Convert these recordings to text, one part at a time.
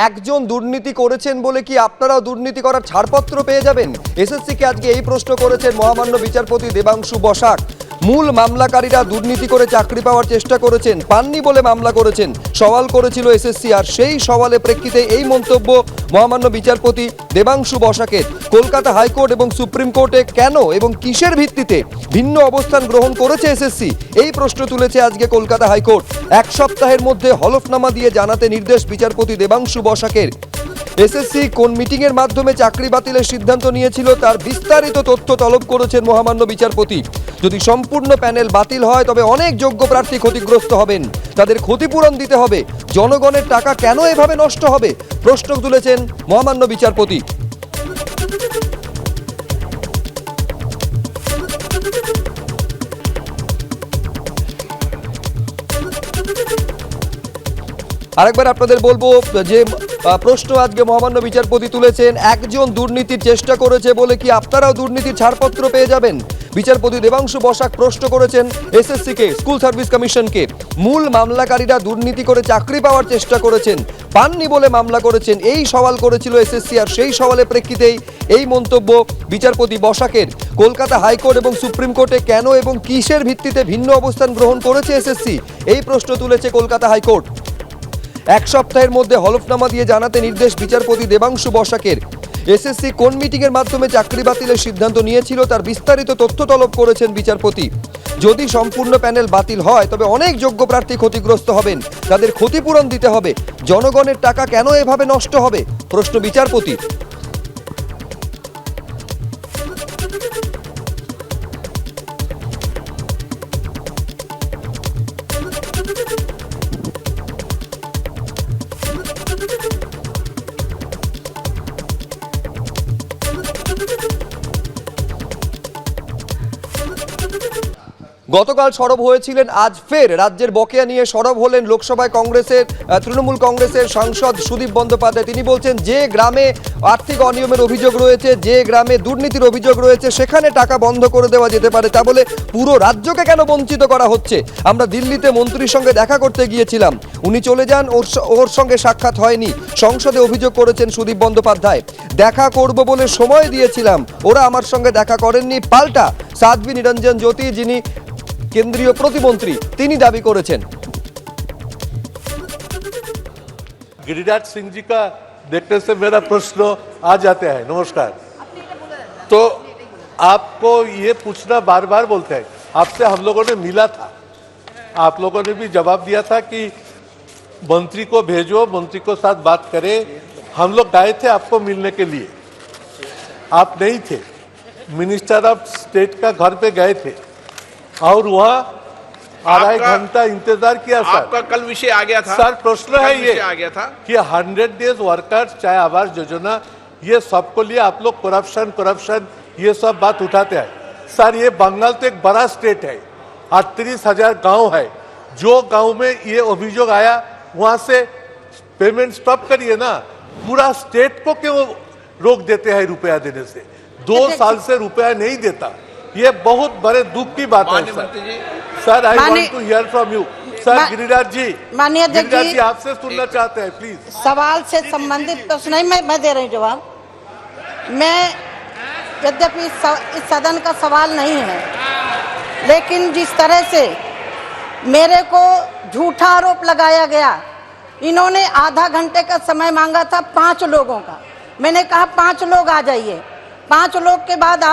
একজন দুর্নীতি করেছেন বলে কি আপনারাও দুর্নীতি করার ছাড়পত্র পেয়ে যাবেন? এসএসসিকে আজকে এই প্রশ্ন করেছেন মহামান্য বিচারপতি দেবাংশু বসাক। মূল মামলাকারীরা দুর্নীতি করে চাকরি পাওয়ার চেষ্টা করেছেন, পাননি বলে মামলা করেছেন, সওয়াল করেছিল এসএসসি। আর সেই সওয়ালের প্রেক্ষিতে এই মন্তব্য মহামান্য বিচারপতি দেবাংশু বসাকের। কলকাতা হাইকোর্ট এবং সুপ্রিম কোর্টে কেন এবং কিসের ভিত্তিতে ভিন্ন অবস্থান গ্রহণ করেছে এসএসসি, এই প্রশ্ন তুলেছে আজকে কলকাতা হাইকোর্ট। এক সপ্তাহের মধ্যে হলফনামা দিয়ে জানাতে নির্দেশ বিচারপতি দেবাংশু বসাকের। এসএসসি কোন মিটিংয়ের মাধ্যমে চাকরি বাতিলের সিদ্ধান্ত নিয়েছিল তার বিস্তারিত তথ্য তলব করেছেন মহামান্য বিচারপতি। যদি সম্পূর্ণ প্যানেল বাতিল হয় তবে অনেক যোগ্য প্রার্থী ক্ষতিগ্রস্ত হবেন, তাদের ক্ষতিপূরণ দিতে হবে। জনগণের টাকা কেন এভাবে নষ্ট হবে, প্রশ্ন তুলেছেন মহামান্য বিচারপতি। আরেকবার আপনাদের বলবো যে প্রশ্ন আজকে মহামান্য বিচারপতি তুলেছেন, একজন দুর্নীতির চেষ্টা করেছে বলে কি আপনারাও দুর্নীতির ছাড়পত্র পেয়ে যাবেন? বিচারপতি দেবাংশু বসাক প্রশ্ন করেছেন এসএসসিকে, স্কুল সার্ভিস কমিশনকে। মূল মামলাকারীরা দুর্নীতি করে চাকরি পাওয়ার চেষ্টা করেছেন, পাননি বলে মামলা করেছেন, এই সওয়াল করেছিল এসএসসি। আর সেই সওয়ালের প্রেক্ষিতেই এই মন্তব্য বিচারপতি বসাকের। কলকাতা হাইকোর্ট এবং সুপ্রিম কোর্টে কেন এবং কিসের ভিত্তিতে ভিন্ন অবস্থান গ্রহণ করেছে এসএসসি, এই প্রশ্ন তুলেছে কলকাতা হাইকোর্ট। এক সপ্তাহের মধ্যে হলফনামা দিয়ে জানাতে নির্দেশ বিচারপতি দেবাংশু বসাকের। এসএসসি কোন মিটিংয়ের মাধ্যমে চাকরি বাতিলের সিদ্ধান্ত নিয়েছিল তার বিস্তারিত তথ্য তলব করেছেন বিচারপতি। যদি সম্পূর্ণ প্যানেল বাতিল হয় তবে অনেক যোগ্য প্রার্থী ক্ষতিগ্রস্ত হবেন, তাদের ক্ষতিপূরণ দিতে হবে। জনগণের টাকা কেন এভাবে নষ্ট হবে, প্রশ্ন বিচারপতি। গতকাল সরব হয়েছিলেন, আজ ফের রাজ্যের বকেয়া নিয়ে সরব হলেন লোকসভায় কংগ্রেসের তৃণমূল কংগ্রেসের সাংসদ সুদীপ বন্দ্যোপাধ্যায়। তিনি বলছেন যে গ্রামে আর্থিক অনিয়মের অভিযোগ রয়েছে, যে গ্রামে দুর্নীতির অভিযোগ রয়েছে সেখানে টাকা বন্ধ করে দেওয়া যেতে পারে, তা বলে পুরো রাজ্যকে কেন বঞ্চিত করা হচ্ছে? আমরা দিল্লিতে মন্ত্রীর সঙ্গে দেখা করতে গিয়েছিলাম, উনি চলে যান, ওর সঙ্গে সাক্ষাৎ হয়নি, সংসদে অভিযোগ করেছেন সুদীপ বন্দ্যোপাধ্যায়। দেখা করব বলে সময় দিয়েছিলাম, ওরা আমার সঙ্গে দেখা করেননি। পাল্টা সাধ্বী নিরঞ্জন জ্যোতি, যিনি কেন্দ্রীয় প্রতিমন্ত্রী, তিনি দাবি করেছেন। गिरिराज सिंह जी का देखने से मेरा प्रश्न आ जाते हैं। नमस्कार। तो आपको ये पूछना बार बार बोलते हैं, आपसे हम लोगों ने मिला था, आप लोगों ने भी जवाब दिया था कि मंत्री को भेजो, मंत्री को साथ बात करें। हम लोग गए थे आपको मिलने के लिए, आप नहीं थे। मिनिस्टर ऑफ स्टेट का घर पे गए थे और वहाँ आधा घंटा इंतजार किया। सर आपका कल विषय आ गया था। सर प्रश्न है ये आ गया था कि 100 डेज वर्कर्स चाहे आवास योजना, ये सबको लिए आप लोग करप्शन ये सब बात उठाते हैं। सर ये बंगाल तो एक बड़ा स्टेट है, 38,000 गांव है। जो गांव में ये अभियोग आया वहां से पेमेंट स्टॉप करिए ना। पूरा स्टेट को क्यों रोक देते हैं रुपया देने से? 2 साल से रुपया नहीं देता, ये बहुत बड़े दुख की बात है। Sir I want to hear from you. Sir Giriraj ji, माननीय अध्यक्ष जी आपसे सुनना चाहते हैं, प्लीज। सवाल से संबंधित तो नहीं, मैं दे रही हूँ जवाब। मैं यद्यपि इस सदन का सवाल नहीं है, लेकिन जिस तरह से मेरे को झूठा आरोप लगाया गया, इन्होंने आधा घंटे का समय मांगा था 5 लोगों का। मैंने कहा 5 लोग आ जाइए। 5 लोग के बाद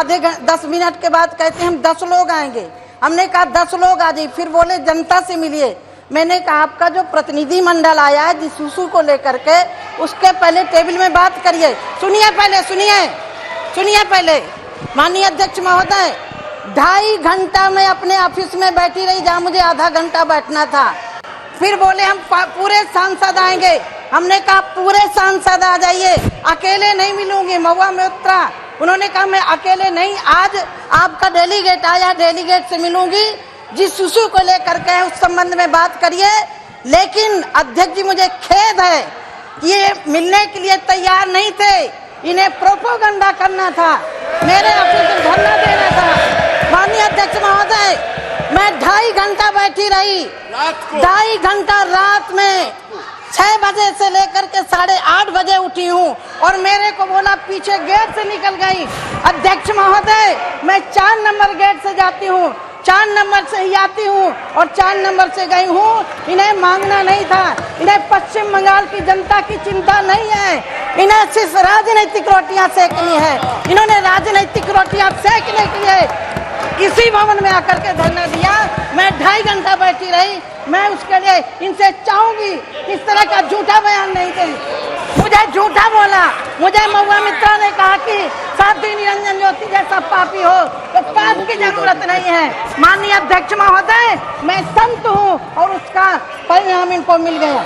10 मिनट के बाद कहते हम 10 लोग आएंगे। हमने कहा 10 लोग आ जाइए। फिर बोले जनता से मिलिए। मैंने कहा आपका जो प्रतिनिधि मंडल आया है जिस इशू को लेकर के, उसके पहले टेबल में बात करिए। सुनिए पहले माननीय अध्यक्ष महोदय, 2.5 घंटा मैं अपने ऑफिस में बैठी रही जहाँ मुझे आधा घंटा बैठना था। फिर बोले हम पूरे सांसद आएंगे। हमने कहा पूरे सांसद आ जाइए, अकेले नहीं मिलूंगी। महुआ में उतरा, उन्होंने कहा मैं अकेले नहीं, आज आपका डेलीगेट आया, डेलीगेट से मिलूंगी। जिस इशू को लेकर के उस संबंध में बात करिए। लेकिन अध्यक्ष जी मुझे खेद है कि ये मिलने के लिए तैयार नहीं थे, इन्हें प्रोपोगंडा करना था, मेरे ऑफिस में धरना देना था। माननीय अध्यक्ष महोदय, मैं 2.5 घंटा बैठी रही, 2.5 घंटा रात में 6 बजे से लेकर के 8:30 बजे उठी हूँ और मेरे को बोला पीछे गेट से निकल गई। अध्यक्ष महोदय, मैं 4 नंबर गेट से जाती हूँ, 4 नंबर से ही आती हूँ और 4 नंबर से गई हूँ। इन्हें मांगना नहीं था, इन्हें पश्चिम बंगाल की जनता की चिंता नहीं है, इन्हें सिर्फ राजनीतिक रोटियां सेकनी है। इन्होंने राजनीतिक रोटियां सेकने के लिए इसी भवन में आकर के धरना दिया। मैं 2.5 घंटा बैठी रही। मैं उसके लिए इनसे चाहूंगी इस तरह का झूठा बयान नहीं दे। मुझे झूठा बोला, मुझे महुआ मित्रा ने कहा कि साध्वी निरंजन ज्योति जैसा पापी हो तो पाप की जरूरत नहीं है। माननीय अध्यक्ष महोदय, मैं संत हूँ और उसका परिणाम इनको मिल गया।